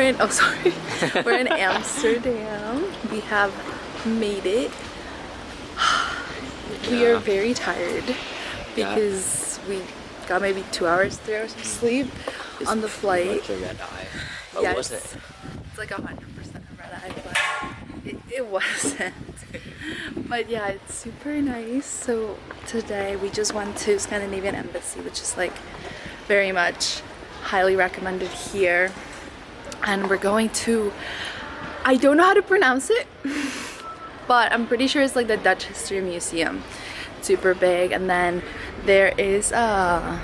we're in Amsterdam. We have made it. We are very tired because we got maybe 2 hours, 3 hours of sleep on the flight. It's a red eye. But Yes, was it? it's like 100% a red eye, but it wasn't. But yeah, it's super nice. So today we just went to Scandinavian Embassy, which is like very much highly recommended here. And we're going to, I don't know how to pronounce it, but I'm pretty sure it's like the Dutch History Museum. Super big. And then there is a,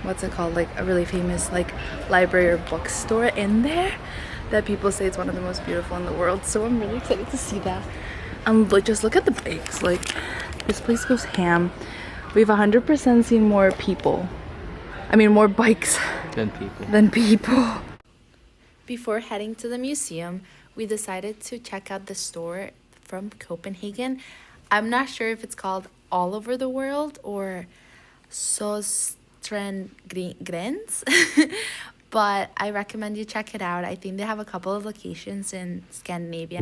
what's it called, like a really famous like library or bookstore in there that people say it's one of the most beautiful in the world. So I'm really excited to see that. And just look at the bikes, like this place goes ham. We've 100% seen more people, I mean more bikes than people. Before heading to the museum, we decided to check out the store from Copenhagen. I'm not sure if it's called All Over the World or Grens, but I recommend you check it out. I think they have a couple of locations in Scandinavia.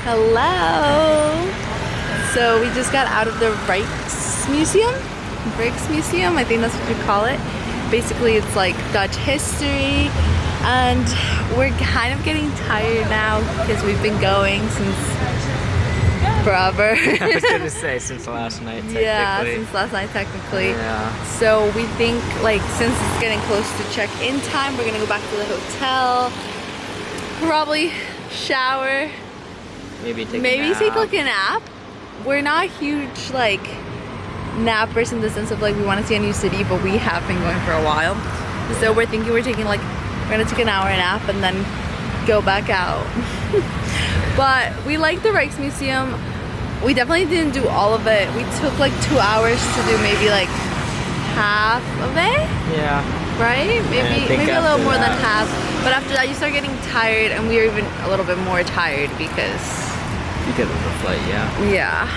Hello! So we just got out of the Rijksmuseum? I think that's what you call it. Basically it's like Dutch history, and we're kind of getting tired now because we've been going since forever. I was gonna say since last night technically. Yeah, since last night technically. Yeah. So we think like since it's getting close to check-in time, we're gonna go back to the hotel, probably shower, maybe take like a nap. We're not huge like nappers in the sense of like we want to see a new city, but we have been going for a while. So we're thinking we're gonna take an hour nap and then go back out. But we like the Rijksmuseum. We definitely didn't do all of it. We took like 2 hours to do maybe like half of it. Yeah. Right? Maybe a little more than half. But after that you start getting tired, and we were even a little bit more tired because you get on the flight, yeah. Yeah.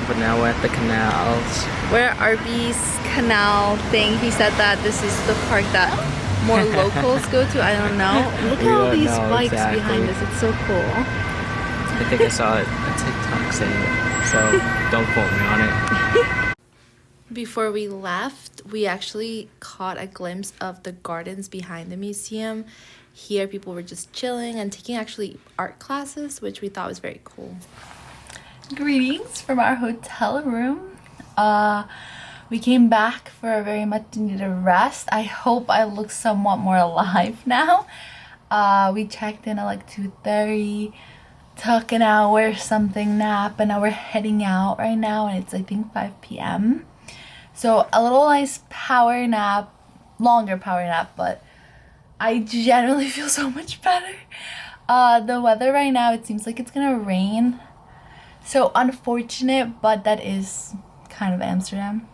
But now we're at the canals. We're at RB's canal thing. He said that this is the park that more locals go to. I don't know. Look at all these bikes behind us. It's so cool. I think I saw a TikTok saying it, so don't quote me on it. Before we left, we actually caught a glimpse of the gardens behind the museum. Here people were just chilling and taking actually art classes, which we thought was very cool. Greetings from our hotel room. We came back for a very much needed rest. I hope I look somewhat more alive now. We checked in at like 2:30, took an hour something nap, and now we're heading out right now, and it's I think 5 p.m. So a little nice power nap, longer power nap, but I generally feel so much better. The weather right now, it seems like it's gonna rain. So unfortunate, but that is kind of Amsterdam.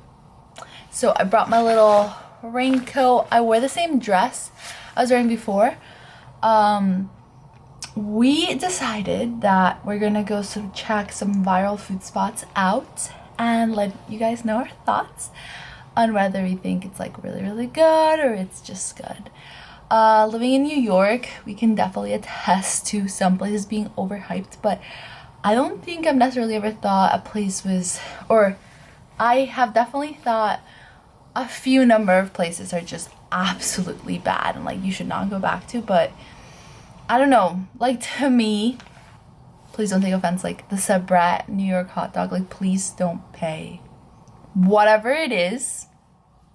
So I brought my little raincoat. I wore the same dress I was wearing before. We decided that we're gonna go check some viral food spots out and let you guys know our thoughts on whether we think it's like really, really good or it's just good. Living in New York, we can definitely attest to some places being overhyped, but I don't think I've necessarily ever thought a place was, or I have definitely thought a few number of places are just absolutely bad and like you should not go back to. But I don't know, like to me, please don't take offense, like the Sabret New York hot dog, like please don't pay whatever it is,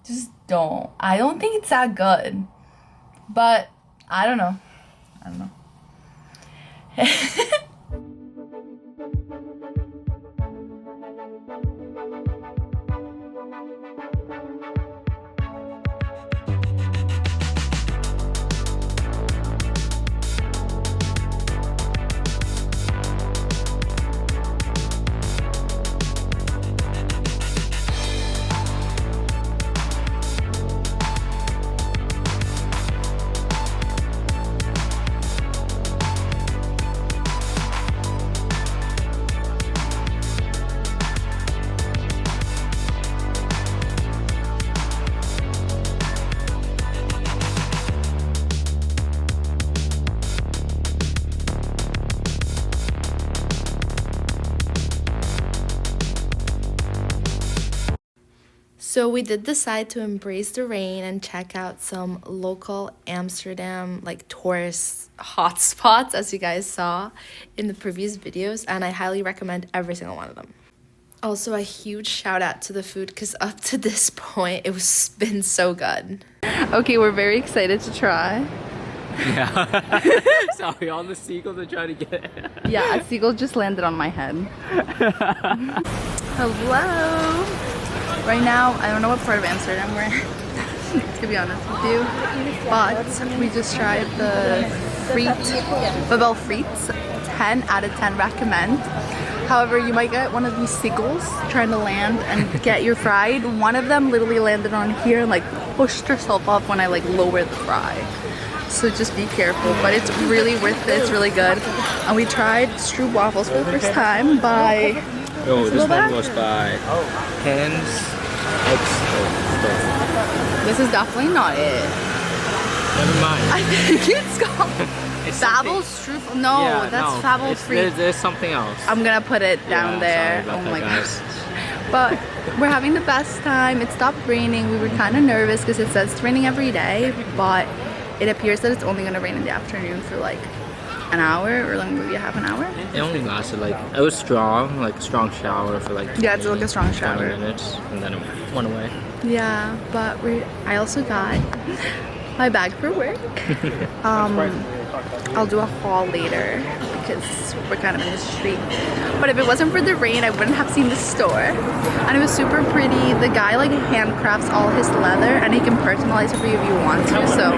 just don't. I don't think it's that good. But I don't know. I don't know. So we did decide to embrace the rain and check out some local Amsterdam like tourist hotspots, as you guys saw in the previous videos, and I highly recommend every single one of them. Also a huge shout out to the food, because up to this point it was been so good. Okay, we're very excited to try. Yeah. Sorry, all the seagulls are trying to get it. Yeah, a seagull just landed on my head. Hello. Right now, I don't know what part of Amsterdam we're in, to be honest with you, but we just tried the Babel frites. 10 out of 10 recommend. However, you might get one of these seagulls trying to land and get your fried. One of them literally landed on here and like pushed herself up when I like lowered the fry. So just be careful, but it's really worth it. It's really good. And we tried stewed waffles for the first time by... Oh, this one was by Hands. This is definitely not it. Never mind. I think it's called Fabel Strufel. No, Yeah, that's no, Fabel Free. There's something else. I'm gonna put it down there. Sorry about Oh my that, gosh. But we're having the best time. It stopped raining. We were kind of nervous because it says it's raining every day, but it appears that it's only gonna rain in the afternoon for like an hour or like maybe a half an hour. It only lasted like, it was strong, like a strong shower for like 20, Yeah, it's like a strong shower. 20 minutes, and then it went away. Yeah, but I also got my bag for work. I'll do a haul later because we're kind of in the street. But if it wasn't for the rain, I wouldn't have seen the store. And it was super pretty. The guy like handcrafts all his leather and he can personalize it for you if you want to. So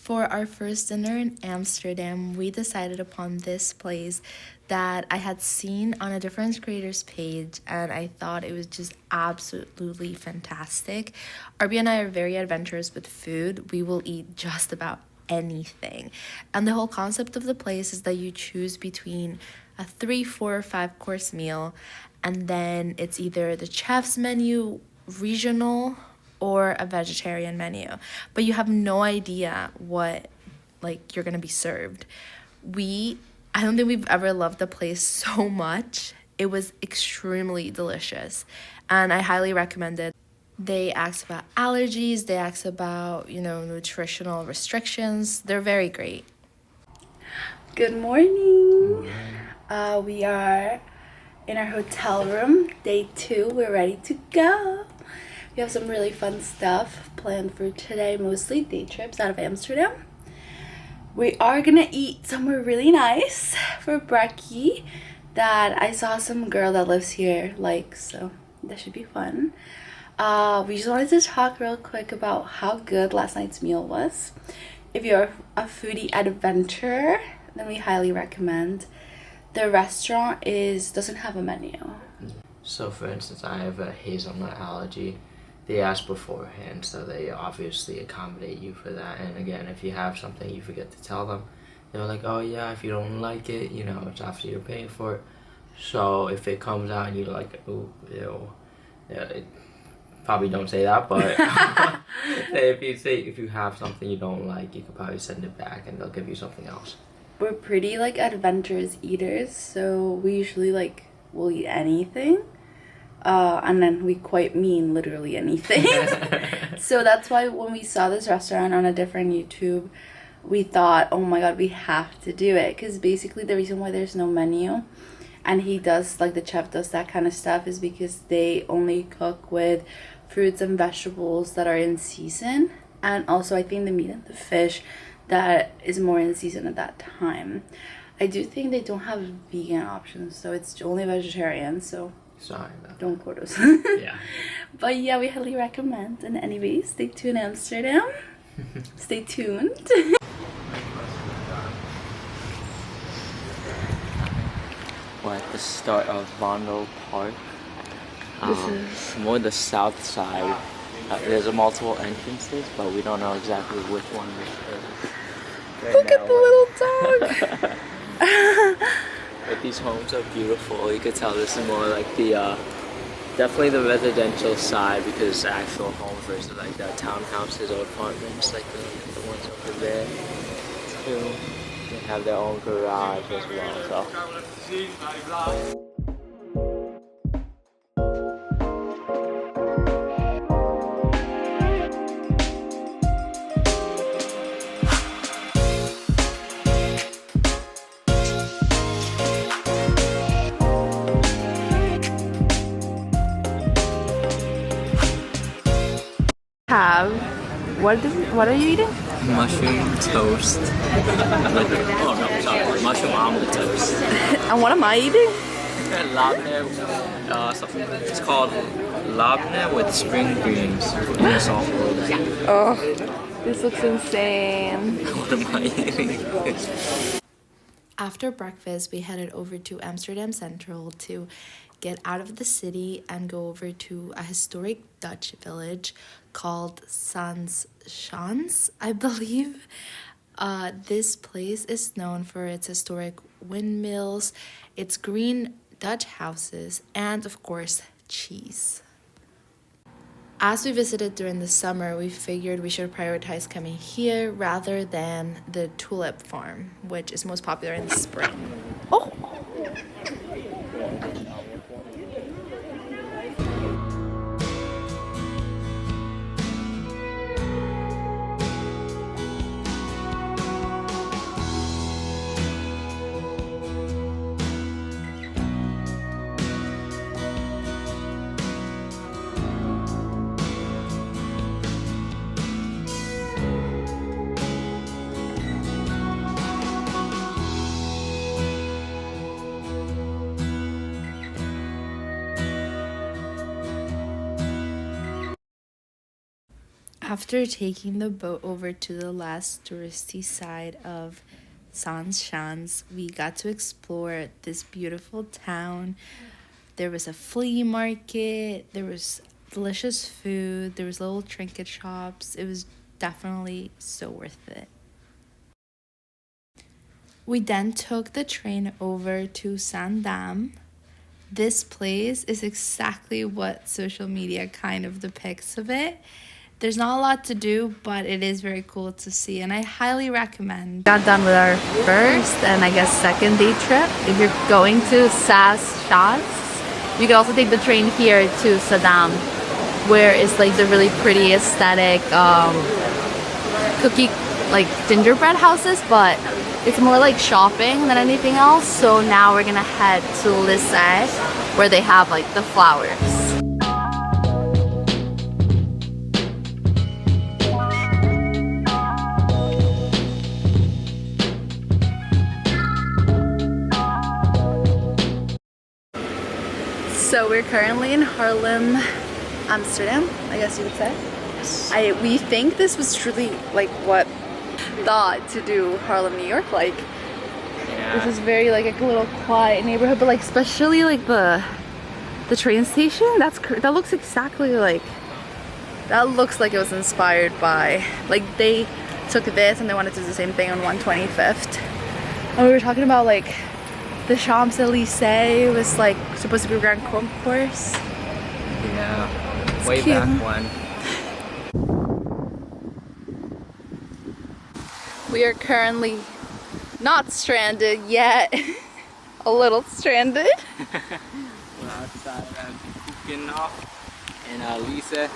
for our first dinner in Amsterdam, we decided upon this place that I had seen on a different creator's page and I thought it was just absolutely fantastic. Arby and I are very adventurous with food. We will eat just about anything. And the whole concept of the place is that you choose between a 3, 4, or 5 course meal, and then it's either the chef's menu, regional, or a vegetarian menu, but you have no idea what like you're gonna be served. I don't think we've ever loved the place so much. It was extremely delicious and I highly recommend it. They ask about allergies, they ask about, you know, nutritional restrictions. They're very great. Good morning. We are in our hotel room, day 2. We're ready to go. We have some really fun stuff planned for today, mostly day trips out of Amsterdam. We are gonna eat somewhere really nice for brekkie that I saw some girl that lives here like, so that should be fun. We just wanted to talk real quick about how good last night's meal was. If you're a foodie adventurer, then we highly recommend. The restaurant doesn't have a menu. So for instance, I have a hazelnut allergy. They ask beforehand, so they obviously accommodate you for that. And again, if you have something you forget to tell them, they're like, oh yeah, if you don't like it, you know, it's after you're paying for it. So if it comes out and you're like, oh, ew, yeah, probably don't say that, but if you have something you don't like, you could probably send it back and they'll give you something else. we're pretty like adventurous eaters, so we usually like will eat anything. And then we quite mean literally anything. So that's why when we saw this restaurant on a different YouTube, we thought, oh my god, we have to do it. Because basically the reason why there's no menu and he does, like the chef does that kind of stuff, is because they only cook with fruits and vegetables that are in season. And also I think the meat and the fish that is more in season at that time. I do think they don't have vegan options, so it's only vegetarian, so Sorry about don't quote us. Yeah. But yeah, we highly recommend. And anyway, stay tuned, Amsterdam. Stay tuned. We're at the start of Vondel Park. This is more the south side. There's a multiple entrances, but we don't know exactly which one is. Look at the little dog. But these homes are beautiful. You could tell this is more like the definitely the residential side, because actual homes versus like the townhouses or apartments, like the ones over there too. They have their own garage as well. So. Have what are you eating? Mushroom toast. Oh no, sorry, mushroom omelet toast. And what am I eating? Labneh, something. It's called labneh with spring greens in a salt bowl. Oh, this looks insane. What am I eating? After breakfast, we headed over to Amsterdam Central to get out of the city and go over to a historic Dutch village called Zaanse Schans, I believe. This place is known for its historic windmills, its green Dutch houses, and of course, cheese. As we visited during the summer, we figured we should prioritize coming here rather than the tulip farm, which is most popular in the spring. Oh! After taking the boat over to the last touristy side of Zaanse Schans, we got to explore this beautiful town. There was a flea market, there was delicious food, there was little trinket shops. It was definitely so worth it. We then took the train over to Zaandam. This place is exactly what social media kind of depicts of it. There's not a lot to do, but it is very cool to see, and I highly recommend. Got done with our first and I guess second day trip. If you're going to Zaanse Schans, you can also take the train here to Zaandam, where it's like the really pretty aesthetic cookie, like gingerbread houses, but it's more like shopping than anything else. So now we're gonna head to Lisse, where they have like the flowers. So we're currently in Haarlem, Amsterdam, I guess you would say. We think this was truly like what thought to do Haarlem, New York like. Yeah. This is very like a little quiet neighborhood, but like especially like the train station. That looks exactly like, that looks like it was inspired by, like they took this and they wanted to do the same thing on 125th. And we were talking about like the Champs-Élysées was like supposed to be a grand concourse. Yeah, it's way cute. Back when. We are currently Not stranded yet. A little stranded. We're outside of Gogh and Lisa.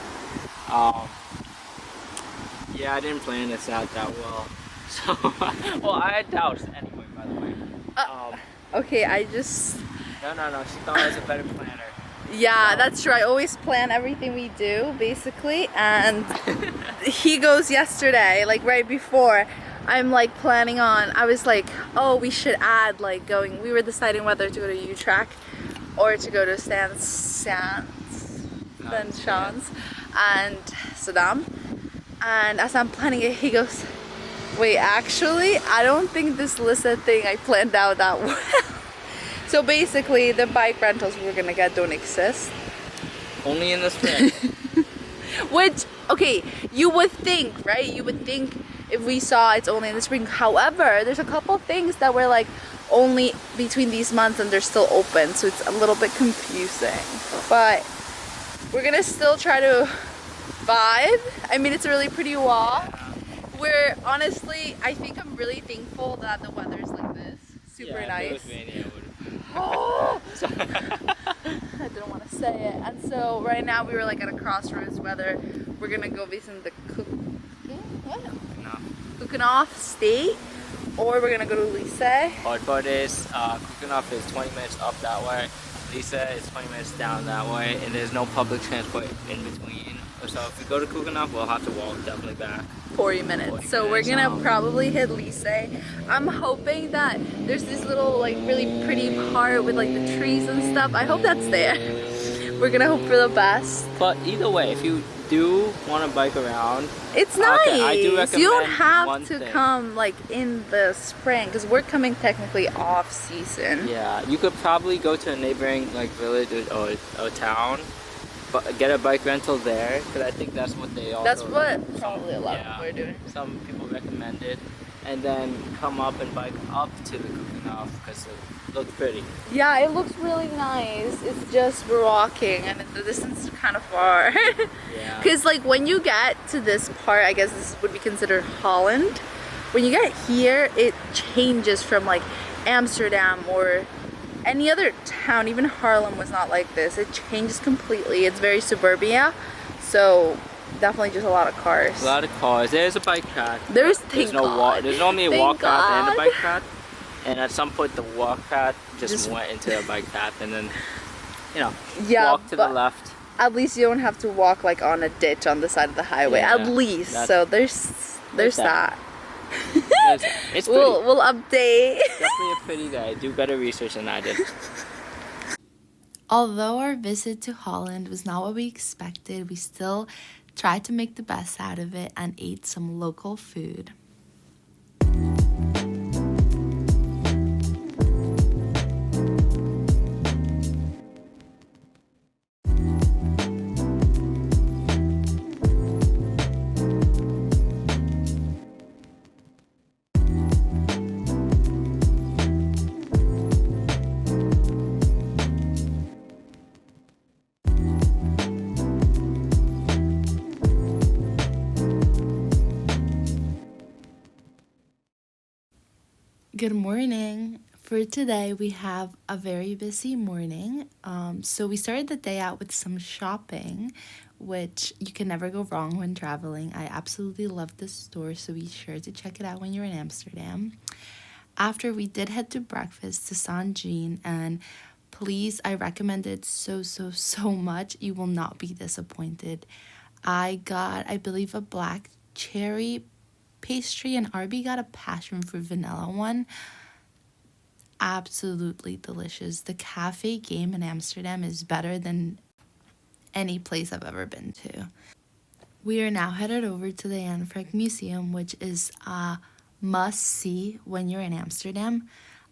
Yeah, I didn't plan this out that well. So, well, I had doubts anyway, by the way. Okay, I just... No, she thought I was a better planner. Yeah, So. that's true. I always plan everything we do, basically. And he goes yesterday, like right before, I'm like planning on, I was like, oh, we should add like going, we were deciding whether to go to Utrecht or to go to Zaanse Schans and Zaandam. And as I'm planning it, he goes, wait, actually, I don't think this Lissa thing I planned out that well. So basically, the bike rentals we're gonna get don't exist. Only in the spring. Which, okay, you would think, right? You would think if we saw it's only in the spring. However, there's a couple things that were like only between these months and they're still open. So it's a little bit confusing. But we're gonna still try to vibe. I mean, it's a really pretty walk. We're honestly, I think I'm really thankful that the weather's like this. Super nice. If it was rainy, I would. Oh! I didn't want to say it. And so right now we were like at a crossroads whether we're gonna go visit the Gogh State or we're gonna go to Lisa. Hard part is, Gogh is 20 minutes up that way. Lisa is 20 minutes down that way, and there's no public transport in between. So if we go to Gogh, we'll have to walk definitely back. 40 minutes. So we're gonna probably hit Lisa. I'm hoping that there's this little like really pretty part with like the trees and stuff. I hope that's there. We're gonna hope for the best. But either way, if you do want to bike around, it's nice. I do recommend you don't have to thing. come like in the spring because we're coming technically off season. Yeah, you could probably go to a neighboring like village or town, but get a bike rental there because I think that's what they also. That's what probably a lot of people are doing. Some people recommend it, and then come up and bike up to the Gogh because it looks pretty. Yeah, it looks really nice. It's just we're walking and the distance is kind of far. Yeah. Because like when you get to this part, I guess this would be considered Holland. When you get here, it changes from like Amsterdam or any other town. Even Haarlem was not like this. It changes completely. It's very suburbia. So definitely just a lot of cars. A lot of cars. There's a bike path. There's There's only a walk path and a bike path. And at some point the walk path just went into a bike path and then, you know, walk to the left. At least you don't have to walk like on a ditch on the side of the highway. Yeah, at least. So there's that. It's pretty. We'll update. Definitely a pretty day. Do better research than I did. Although our visit to Holland was not what we expected, we still tried to make the best out of it and ate some local food. Good morning. For today, we have a very busy morning. So we started the day out with some shopping, which you can never go wrong when traveling. I absolutely love this store, so be sure to check it out when you're in Amsterdam. After, we did head to breakfast to St. Jean, and please, I recommend it so much. You will not be disappointed. I got, I believe, a black cherry pastry, and Arby got a passion fruit vanilla one. Absolutely delicious. The cafe game in Amsterdam is better than any place I've ever been to. We are now headed over to the Rijksmuseum, which is a must-see when you're in Amsterdam.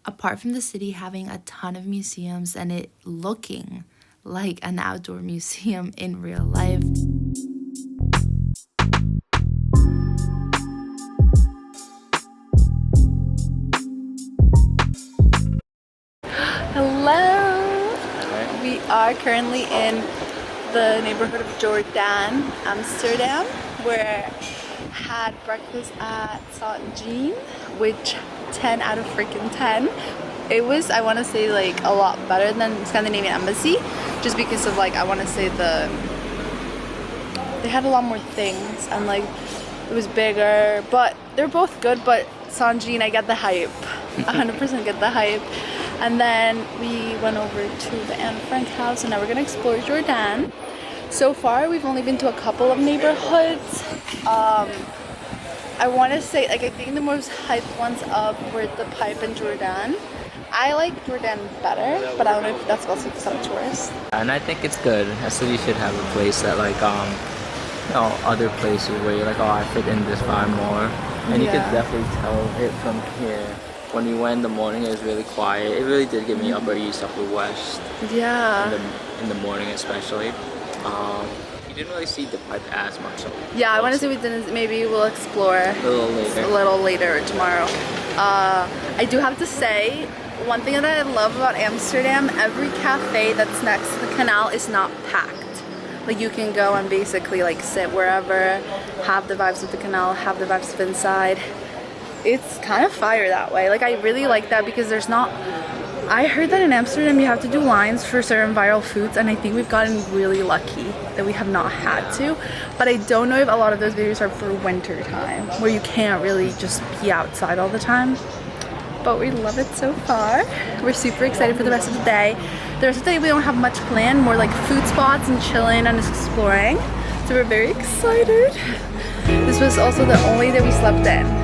Apart from the city having a ton of museums and it looking like an outdoor museum in real life. Hello! We are currently in the neighborhood of Jordan, Amsterdam. We had breakfast at St. Jean, which 10 out of freaking 10. It was, I want to say, like a lot better than Scandinavian Embassy, just because of like, I want to say they had a lot more things and like it was bigger, but they're both good. But Sanjin, I get the hype, 100% get the hype. And then we went over to the Anne Frank house, and now we're gonna explore Jordan. So far, we've only been to a couple of neighborhoods. I want to say, like, I think the most hyped ones up were the Pipe and Jordan. I like Jordan better, but I don't know if that's also because I'm a tourist. And I think it's good. I still you should have a place that like you know, other places where you're like, oh, I fit in this vibe more. And you could definitely tell it from here. When we went in the morning, it was really quiet. It really did give me Upper East, Upper West. Yeah. In the morning especially. You didn't really see the Pipe as much. So yeah, I want to say we didn't. Maybe we'll explore a little later tomorrow. I do have to say, one thing that I love about Amsterdam, every cafe that's next to the canal is not packed. Like you can go and basically like sit wherever, have the vibes of the canal, have the vibes of inside. It's kind of fire that way. Like I really like that because there's not, I heard that in Amsterdam you have to do lines for certain viral foods, and I think we've gotten really lucky that we have not had to. But I don't know if a lot of those videos are for winter time, where you can't really just be outside all the time. But we love it so far. We're super excited for the rest of the day. The rest of the day we don't have much planned, more like food spots and chilling and exploring. So we're very excited. This was also the only day we slept in.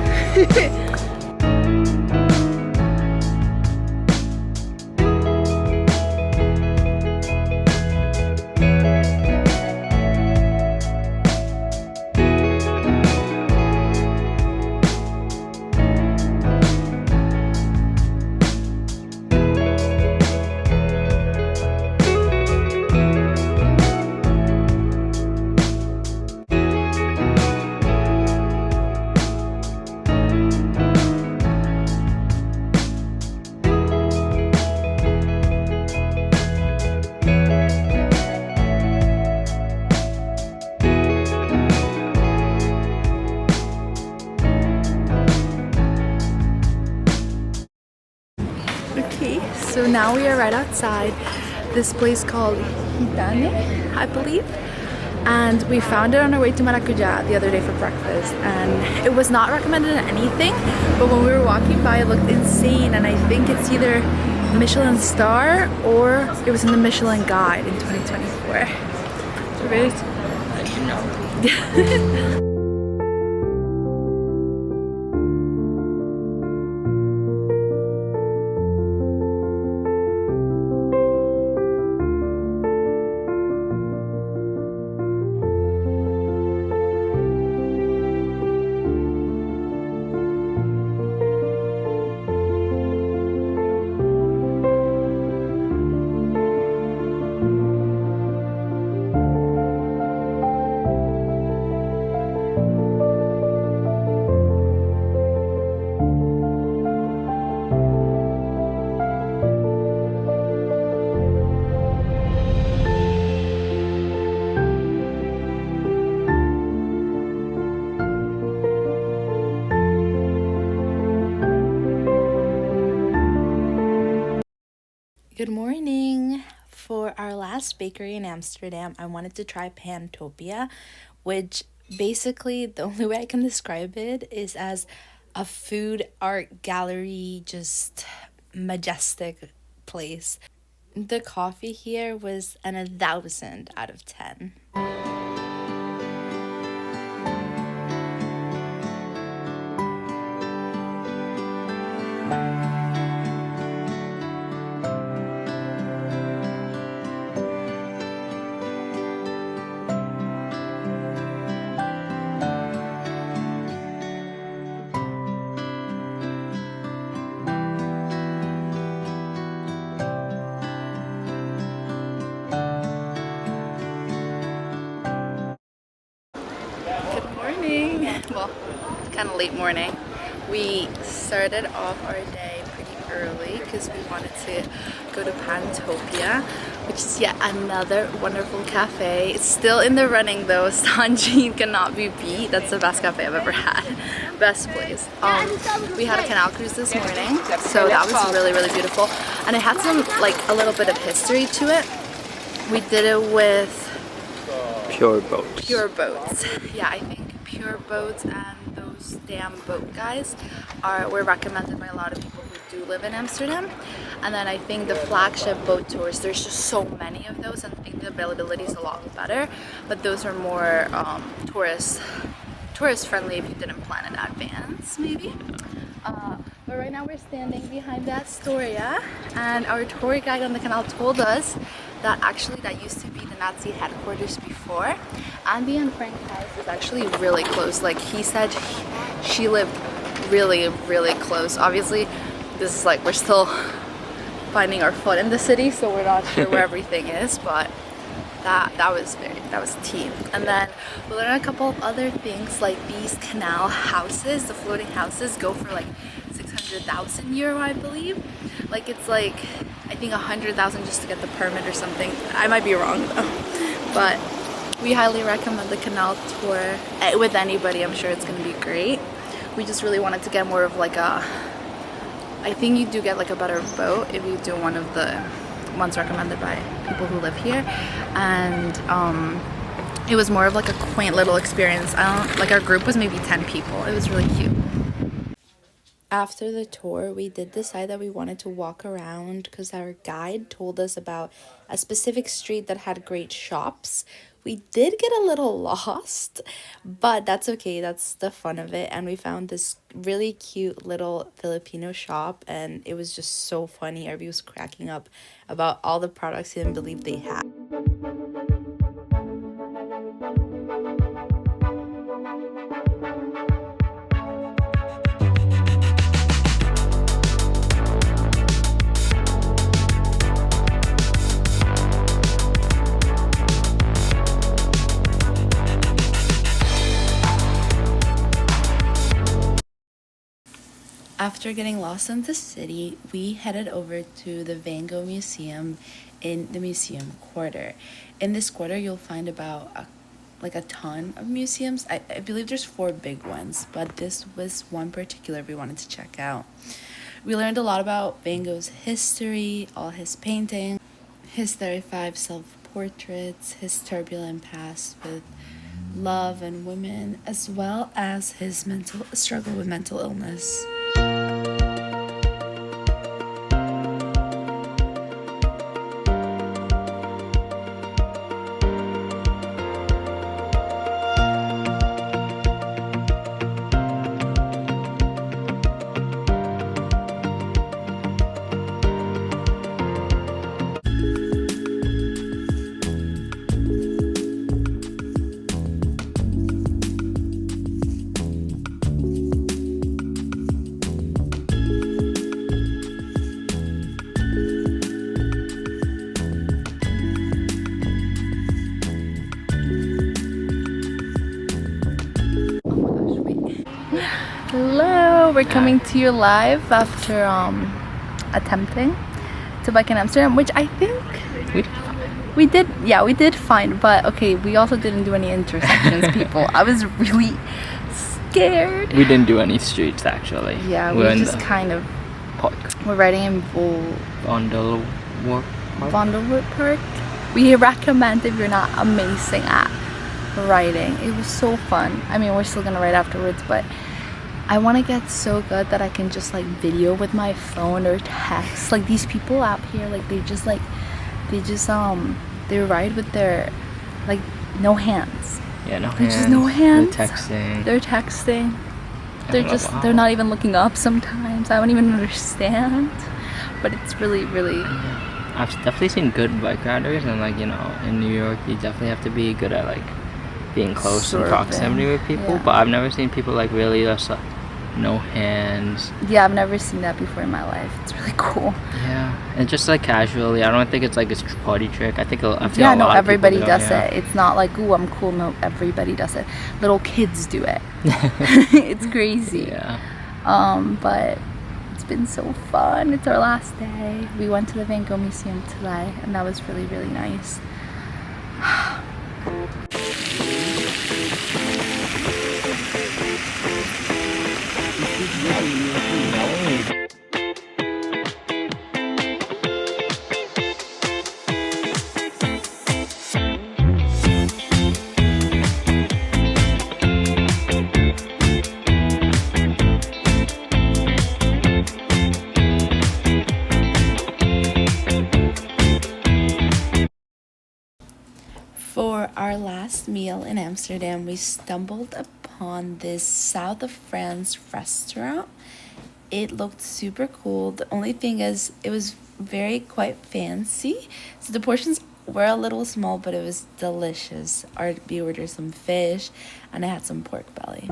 So now we are right outside this place called Hiii, I believe, and we found it on our way to Maracuja the other day for breakfast, and it was not recommended in anything, but when we were walking by it looked insane, and I think it's either Michelin star or it was in the Michelin Guide in 2024. So very Good morning. For our last bakery in Amsterdam, I wanted to try Pantopia, which basically the only way I can describe it is as a food art gallery, just majestic place. The coffee here was an 1,000 out of 10. Well, kind of late morning. We started off our day pretty early because we wanted to go to Pantopia, which is yet another wonderful cafe. It's still in the running though. Sanjin cannot be beat. That's the best cafe I've ever had. Best place. We had a canal cruise this morning, so that was really, really beautiful. And it had some, like, a little bit of history to it. We did it with Pure boats. Pure Boats. Yeah, I think Pure Boats and those damn boat guys were recommended by a lot of people who do live in Amsterdam. And then I think the flagship boat tours, there's just so many of those, and I think the availability is a lot better. But those are more tourist friendly if you didn't plan in advance, maybe. But right now we're standing behind the Astoria, and our tour guide on the canal told us that actually that used to be the Nazi headquarters before. Andy and Frank's house is actually really close. Like, he said she lived really, really close. Obviously, this is like, we're still finding our foot in the city, so we're not sure where everything is, but that was tea. And then we learned a couple of other things, like these canal houses, the floating houses, go for like 600,000 euro, I believe. Like, it's like, I think 100,000 just to get the permit or something. I might be wrong though. But we highly recommend the canal tour with anybody. I'm sure it's gonna be great. We just really wanted to get more of like a, I think you do get like a better boat if you do one of the ones recommended by people who live here. And it was more of like a quaint little experience. Like, our group was maybe 10 people. It was really cute. After the tour, we did decide that we wanted to walk around because our guide told us about a specific street that had great shops. We did get a little lost, but that's okay. That's the fun of it. And we found this really cute little Filipino shop, and it was just so funny. Everybody was cracking up about all the products he didn't believe they had. After getting lost in the city, we headed over to the Van Gogh Museum in the museum quarter. In this quarter, you'll find about a ton of museums. I believe there's 4 big ones, but this was one particular we wanted to check out. We learned a lot about Van Gogh's history, all his paintings, his 35 self-portraits, his turbulent past with love and women, as well as his struggle with mental illness. Hello, we're coming to you live after attempting to bike in Amsterdam, which I think we did fine, but okay, we also didn't do any intersections, people. I was really scared. We didn't do any streets actually. Yeah, we just kind of park. We're riding in Vondelwood Park. We recommend if you're not amazing at riding. It was so fun. I mean, we're still gonna ride afterwards, but I want to get so good that I can just like video with my phone or text. Like, these people out here, like they ride with their like no hands. Yeah, no There's hands. just no hands. They're texting. They're texting. They're not even looking up sometimes. I don't even understand. But it's really, really. I've definitely seen good bike riders, and like, you know, in New York, you definitely have to be good at like being close in proximity with people. Yeah. But I've never seen people like really just like no hands. Yeah, I've never seen that before in my life. It's really cool. Yeah, and just like casually. I don't think it's like a party trick. I think everybody does it. It's not like, ooh, I'm cool. No, everybody does it. Little kids do it. It's crazy. Yeah. But it's been so fun. It's our last day. We went to the Van Gogh Museum today, and that was really, really nice. For our last meal in Amsterdam, we stumbled upon this south of France restaurant. It looked super cool. The only thing is it was quite fancy. So the portions were a little small, but it was delicious. We ordered some fish and I had some pork belly.